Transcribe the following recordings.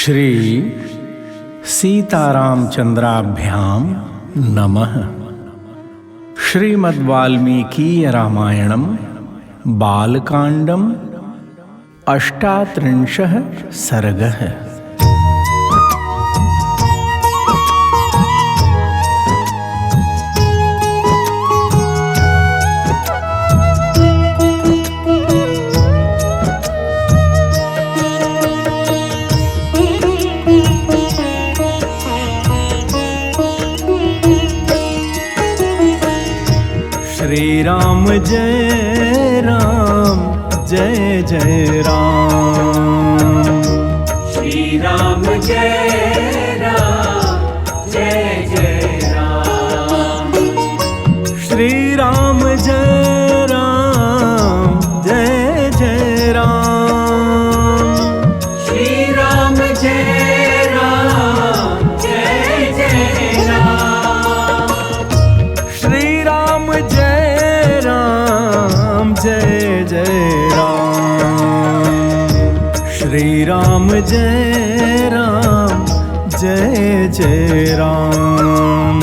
श्री सीतारामचंद्राभ्यां नमः। श्रीमद्वाल्मीकीय रामायणं बालकांडं 38 सर्गः। श्री राम जय राम जय जय राम। श्री राम जय राम जय जय राम। श्री राम जय राम जय जय राम। श्री राम जय राम जय जय राम। श्री राम जय राम जय जय राम। श्री राम जय राम जय जय राम।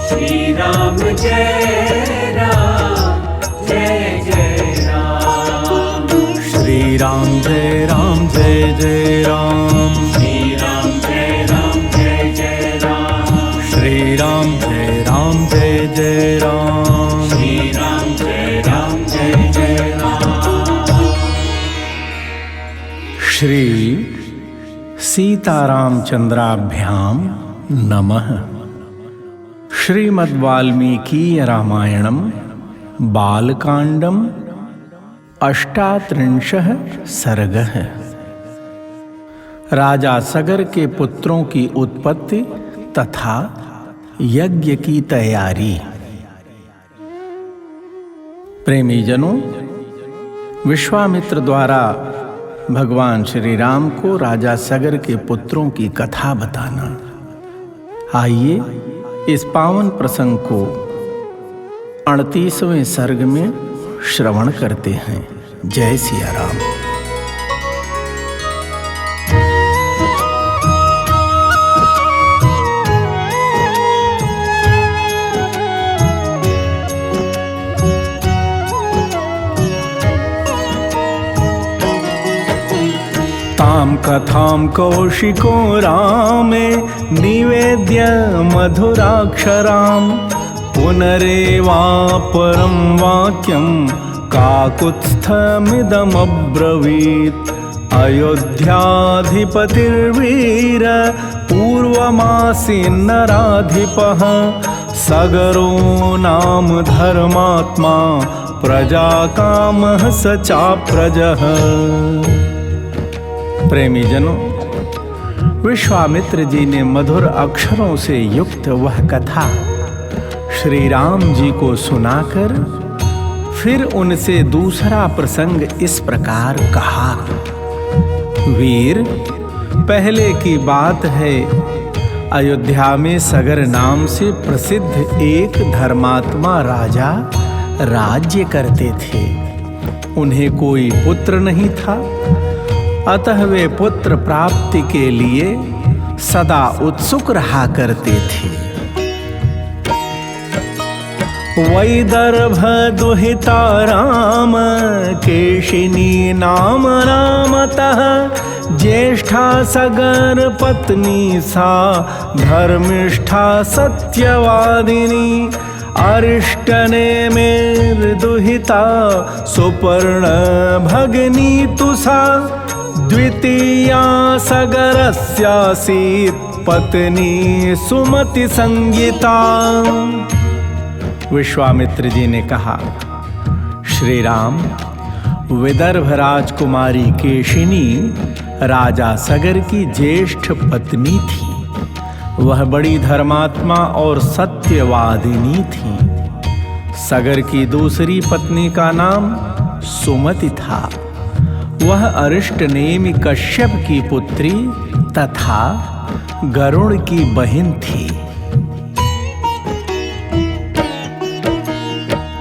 श्री राम जय राम जय जय राम। श्री राम जय राम जय जय राम। श्री राम जय राम जय जय राम। श्री राम जय राम जय जय राम। श्री राम जय राम जय जय राम। श्री सीतारामचंद्राभ्यां नमः। श्रीमद्वाल्मीकीय रामायणं बालकांडं 38 सर्गः। राजा सगर के पुत्रों की उत्पत्ति तथा यज्ञ की तैयारी। प्रेमी जनों, विश्वामित्र द्वारा भगवान श्री राम को राजा सगर के पुत्रों की कथा बताना। आइए इस पावन प्रसंग को 38वें सर्ग में श्रवण करते हैं। जय सिया राम। तां कथां कौशिको रामे निवेद्य मधुराक्षरां पुनरेवापरं वाक्यं काकुत्स्थमिदमब्रवीत्। अयोध्याधिपतिर्वीर पूर्वमासीन्नराधिपः सगरो नाम धर्मात्मा प्रजाकामः स चाप्रजः। प्रेमी जनों, विश्वामित्र जी ने मधुर अक्षरों से युक्त वह कथा श्री राम जी को सुनाकर फिर उनसे दूसरा प्रसंग इस प्रकार कहा। वीर, पहले की बात है, अयोध्या में सगर नाम से प्रसिद्ध एक धर्मात्मा राजा राज्य करते थे। उन्हें कोई पुत्र नहीं था, अतः वे पुत्र प्राप्ति के लिए सदा उत्सुक रहा करते थे। वैदर्भ दुहिता राम केशिनी नाम रामतः ज्येष्ठा सगर पत्नी सा धर्मिष्ठा सत्यवादिनी। अरिष्टने मेर्दुहिता सुपर्ण भगिनी तुसा द्वितीया सगरस्यासीत् पत्नी सुमति संगीता। विश्वामित्र जी ने कहा, श्री राम, विदर्भ राजकुमारी केशिनी राजा सगर की ज्येष्ठ पत्नी थी। वह बड़ी धर्मात्मा और सत्यवादिनी थी। सगर की दूसरी पत्नी का नाम सुमति था। वह अरिष्ट नेमि कश्यप की पुत्री तथा गरुड़ की बहन थी।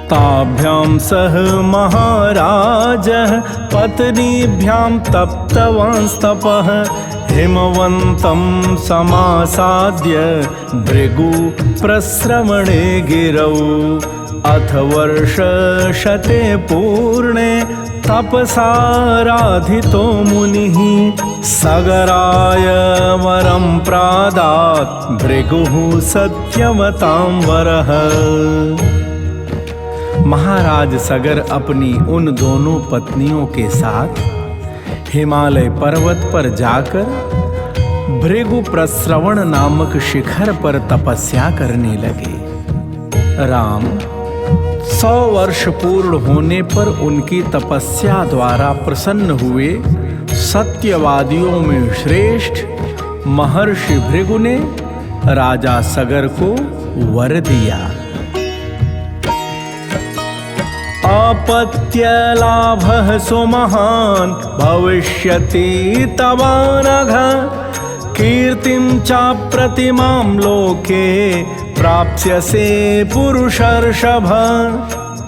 ताभ्यां सह महाराजः पत्नीभ्यां तप्तवांस्तपः हिमवन्तं समासाद्य भृगु प्रस्रवणे गिरौ अथ वर्षशते पूर्णे तपसाराधितो मुनिः सगराय वरं प्रादात् भृगुः सत्यवतां वरः। महाराज सगर अपनी उन दोनों पत्नियों के साथ हिमालय पर्वत पर जाकर भृगु प्रस्रवण नामक शिखर पर तपस्या करने लगे। राम 100 वर्ष पूर्ण होने पर उनकी तपस्या द्वारा प्रसन्न हुए सत्यवादियों में श्रेष्ठ महर्षि भृगु ने राजा सगर को वर दिया। अपत्यलाभः सुमहान् भविष्यति तवानघ कीर्तिं चाप्रतिमां लोके प्राप्स्यसे पुरुषर्षभ।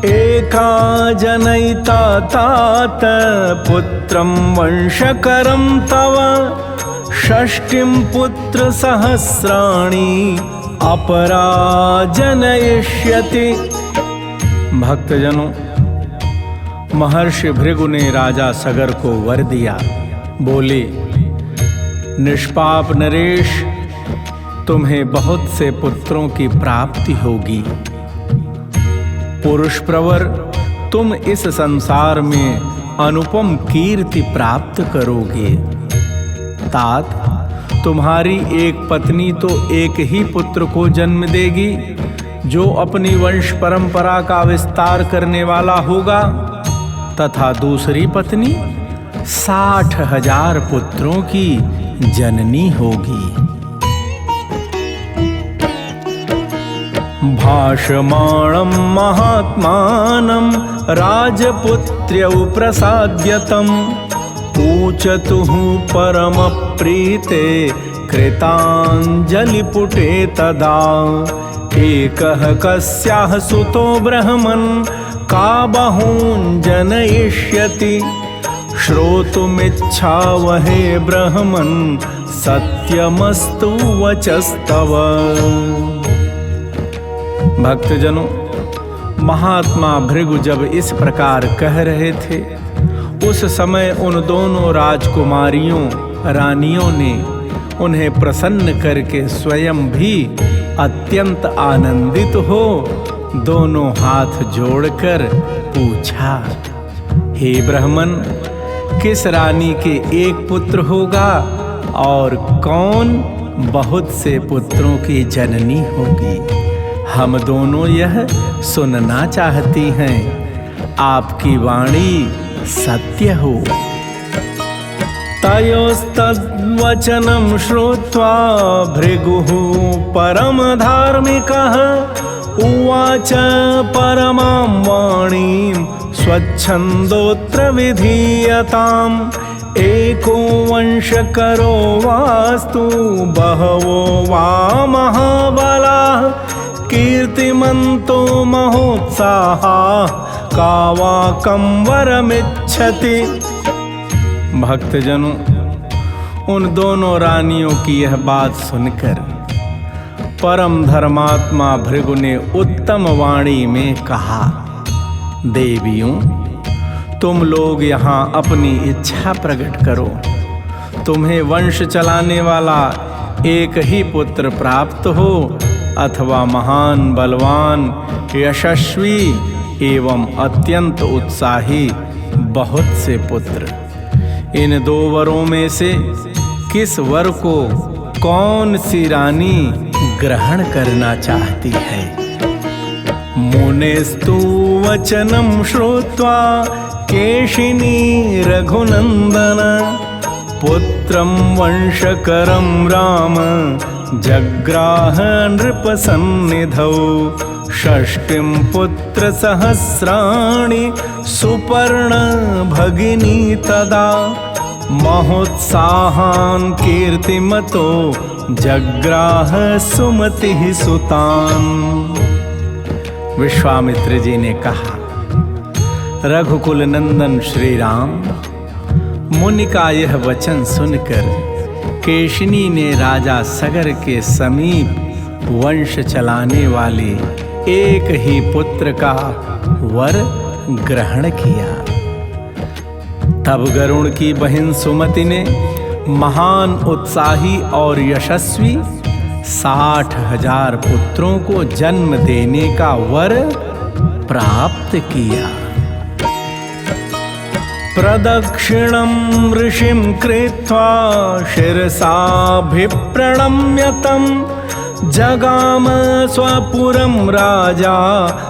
एका जनयिता तात पुत्रं वंशकरं तव षष्टिं पुत्रसहस्राणि अपरा जनयिष्यति। भक्तजनों, महर्षि भृगु ने राजा सगर को वर दिया। बोले, निष्पाप नरेश, तुम्हें बहुत से पुत्रों की प्राप्ति होगी। पुरुष प्रवर, तुम इस संसार में अनुपम कीर्ति प्राप्त करोगे। तात, तुम्हारी एक पत्नी तो एक ही पुत्र को जन्म देगी जो अपनी वंश परंपरा का विस्तार करने वाला होगा, तथा दूसरी पत्नी 60,000 पुत्रों की जननी होगी। भाषमाणं महात्मानं राजपुत्र्यौ प्रसाद्यतं पूछतुः परमप्रीते कृताञ्जलिपुटे तदा एकः कस्याः सुतो ब्रह्मन् का बहून् जनयिष्यति श्रोतुमिच्छावहे ब्रह्मन् सत्यमस्तु वचस्तव। भक्तजनों, महात्मा भृगु जब इस प्रकार कह रहे थे, उस समय उन दोनों राजकुमारियों रानियों ने उन्हें प्रसन्न करके स्वयं भी अत्यंत आनंदित हो दोनों हाथ जोड़कर पूछा, हे ब्राह्मण, किस रानी के एक पुत्र होगा और कौन बहुत से पुत्रों की जननी होगी? हम दोनों यह सुनना चाहती हैं, आपकी वाणी सत्य हो। तयोस्तद्वचनं श्रुत्वा भृगुः परम धार्मिकः उवाच परमां वाणीं स्वच्छन्दोत्र विधीयताम् एको वंशकरो वास्तु बहवो वा महाबलाः कीर्तिमन्तो महोत्साहाः का वा कं वरमिच्छति। भक्तजनों, उन दोनों रानियों की यह बात सुनकर परम धर्मात्मा भृगु ने उत्तम वाणी में कहा, देवियों, तुम लोग यहाँ अपनी इच्छा प्रकट करो। तुम्हें वंश चलाने वाला एक ही पुत्र प्राप्त हो अथवा महान, बलवान, यशस्वी एवं अत्यंत उत्साही बहुत से पुत्र। इन दो वरों में से किस वर को कौन सी रानी ग्रहण करना चाहती है? मुनेस्तु वचनं श्रुत्वा केशिनी रघुनंदन पुत्रं वंशकरं राम जग्राह नृपसन्निधौ षष्टिं पुत्रसहस्राणि सुपर्ण भगिनी तदा महोत्साहान् कीर्तिमतो जग्राह सुमतिः सुतान्। विश्वामित्र जी ने कहा, रघुकुल नंदन श्री राम, मुनि का यह वचन सुनकर केशिनी ने राजा सगर के समीप वंश चलाने वाले एक ही पुत्र का वर ग्रहण किया। तब गरुड़ की बहन सुमति ने महान उत्साही और यशस्वी 60,000 पुत्रों को जन्म देने का वर प्राप्त किया। प्रदक्षिणं ऋषिं कृत्वा शिरसाभिप्रणम्य तं जगाम स्वपुरं राजा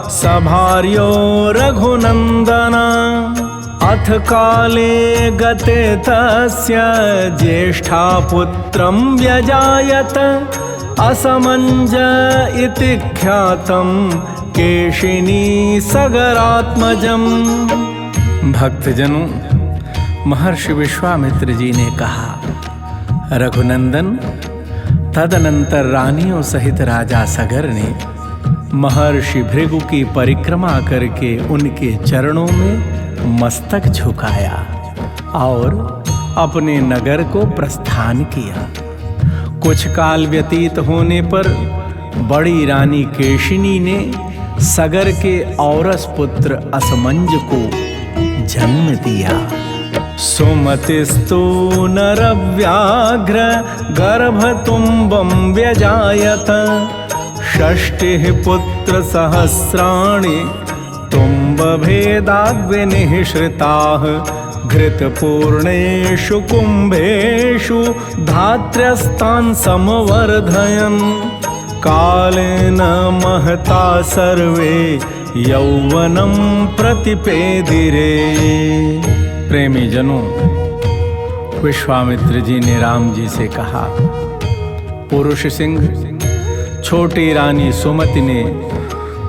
सभार्यो रघुनन्दन। अथ काले गते तस्य ज्येष्ठा पुत्रं व्यजायत असमंज इति ख्यातं केशिनी सगरात्मजम्। भक्तजनों, महर्षि विश्वामित्र जी ने कहा, रघुनंदन, तदनंतर रानियों सहित राजा सगर ने महर्षि भृगु की परिक्रमा करके उनके चरणों में मस्तक झुकाया और अपने नगर को प्रस्थान किया। कुछ काल व्यतीत होने पर बड़ी रानी केशिनी ने सगर के औरस पुत्र असमंज को जन्म दिया। सुमतिस्तु नरव्याघ्र गर्भतुम्बं व्यजायत 60 पुत्र सहस्राणि तुम्बभेदाग्निश्रिताः घृतपूर्णेषु कुम्भेषु धात्र्यस्तान् समवर्धयन् कालेन महता सर्वे यौवनं प्रतिपेदिरे। प्रेमी जनों, विश्वामित्र जी ने राम जी से कहा, पुरुष सिंह, छोटी रानी सुमति ने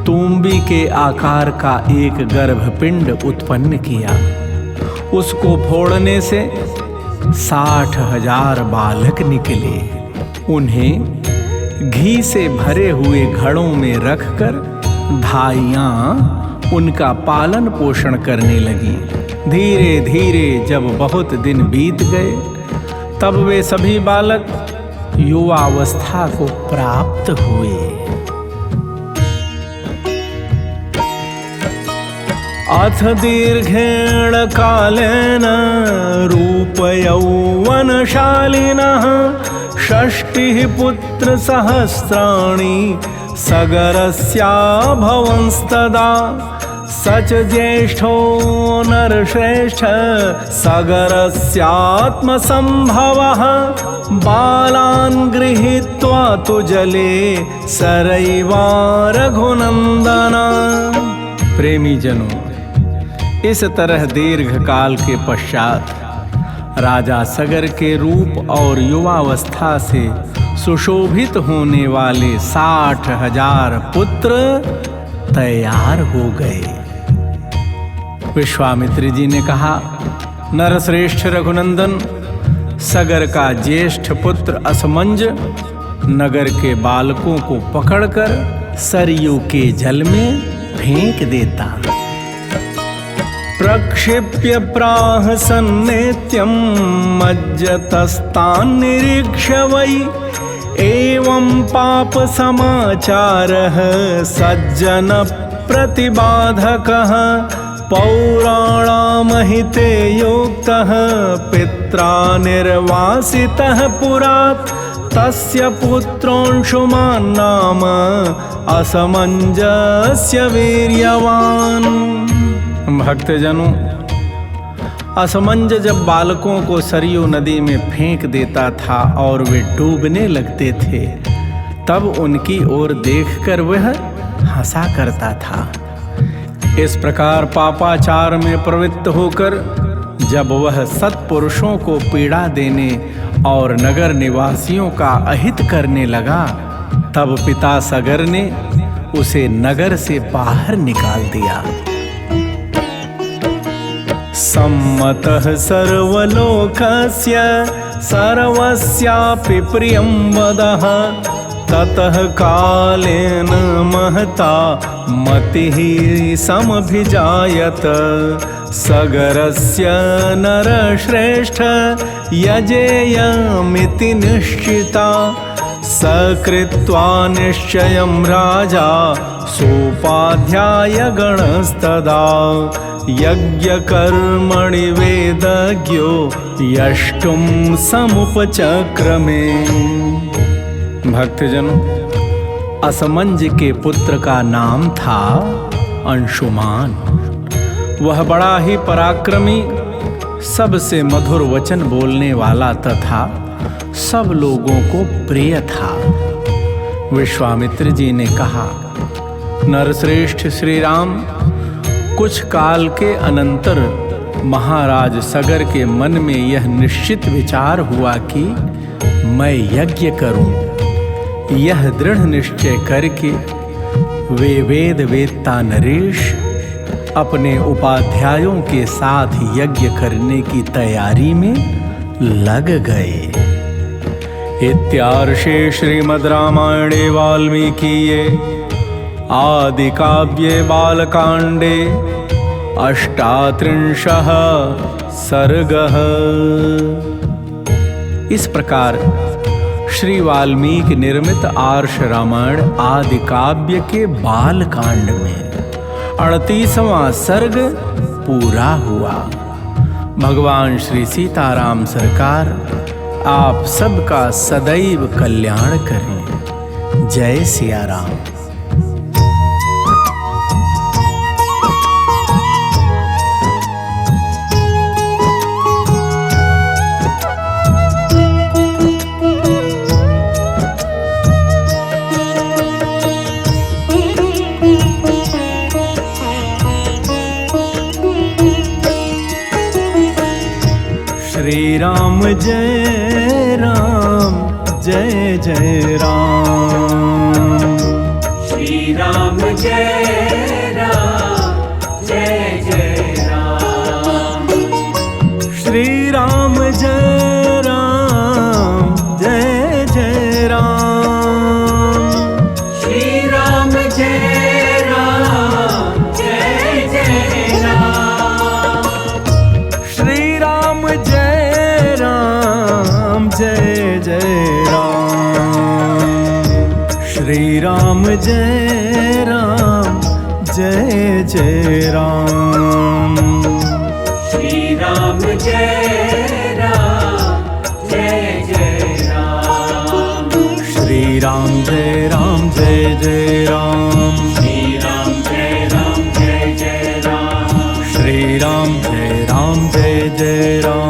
तुम्बी के आकार का एक गर्भपिंड उत्पन्न किया। उसको फोड़ने से 60,000 बालक निकले। उन्हें घी से भरे हुए घड़ों में रखकर धाइयां उनका पालन पोषण करने लगी। धीरे धीरे जब बहुत दिन बीत गए, तब वे सभी बालक युवावस्था को प्राप्त हुए। अथ दीर्घेण कालेन रूपयौवनशालिनः 60 पुत्र सहस्राणि सगरस्याभवंस्तदा। सच ज्येष्ठो नरश्रेष्ठ सगरस्यात्मसंभवः बालान् गृहीत्वा तु जले सरैवा रघुनंदन। प्रेमी जनों, इस तरह दीर्घ काल के पश्चात राजा सगर के रूप और युवावस्था से सुशोभित होने वाले 60,000 पुत्र तैयार हो गए। विश्वामित्र जी ने कहा, नरश्रेष्ठ रघुनंदन, सगर का ज्येष्ठ पुत्र असमंज नगर के बालकों को पकड़कर सरयू के जल में फेंक देता। प्रक्षिप्य प्राह सन्नेत्यं मज्जतस्तान् निरीक्ष्य वै एवं पाप समाचारः सज्जन प्रतिबाधकः पौराणामहिते योक्तः पित्रा निर्वासितः पुरात् तस्य पुत्रोंशुमान् नाम असमंजस्य वीर्यवान्। भक्तजनों, असमंज जब बालकों को सरयू नदी में फेंक देता था और वे डूबने लगते थे, तब उनकी ओर देखकर वह हंसा करता था। इस प्रकार पापाचार में प्रवृत्त होकर जब वह सत्पुरुषों को पीड़ा देने और नगर निवासियों का अहित करने लगा, तब पिता सगर ने उसे नगर से बाहर निकाल दिया। सम्मतः सर्वलोकस्य सर्वस्यापि प्रियं वदः ततः कालेन महता मतिः समभिजायत सगरस्य नरश्रेष्ठ यजेयमिति निश्चिता सकृत्वा निश्चयं राजा सोपाध्याय गणस्तदा यज्ञकर्मणि वेदज्ञो यष्टुं समुपचक्रमे। भक्तजनों, असमंज के पुत्र का नाम था अंशुमान। वह बड़ा ही पराक्रमी, सबसे मधुर वचन बोलने वाला तथा सब लोगों को प्रिय था। विश्वामित्र जी ने कहा, नरश्रेष्ठ श्री राम, कुछ काल के अनंतर महाराज सगर के मन में यह निश्चित विचार हुआ कि मैं यज्ञ करूं। यह दृढ़ निश्चय करके वे वेद वेत्ता नरेश अपने उपाध्यायों के साथ यज्ञ करने की तैयारी में लग गए। इत्यार्षे श्रीमद् रामायणे वाल्मीकिये आदि काव्ये बालकांडे 38 सर्गः। इस प्रकार श्री वाल्मीकि निर्मित आर्ष रामायण आदि काव्य के बालकांड में 38वां सर्ग पूरा हुआ। भगवान श्री सीताराम सरकार आप सबका सदैव कल्याण करें। जय सिया राम। श्री राम जय राम जय जय राम। श्री राम जय राम जय जय राम। श्री राम जय राम जय जय राम। श्री राम जय राम जय जय राम। श्री राम जय राम जय जय राम। श्री राम जय राम जय जय राम। श्री राम जय राम जय जय राम। श्री राम जय राम जय जय राम। श्री राम जय राम जय जय राम। श्री राम जय राम जय जय राम।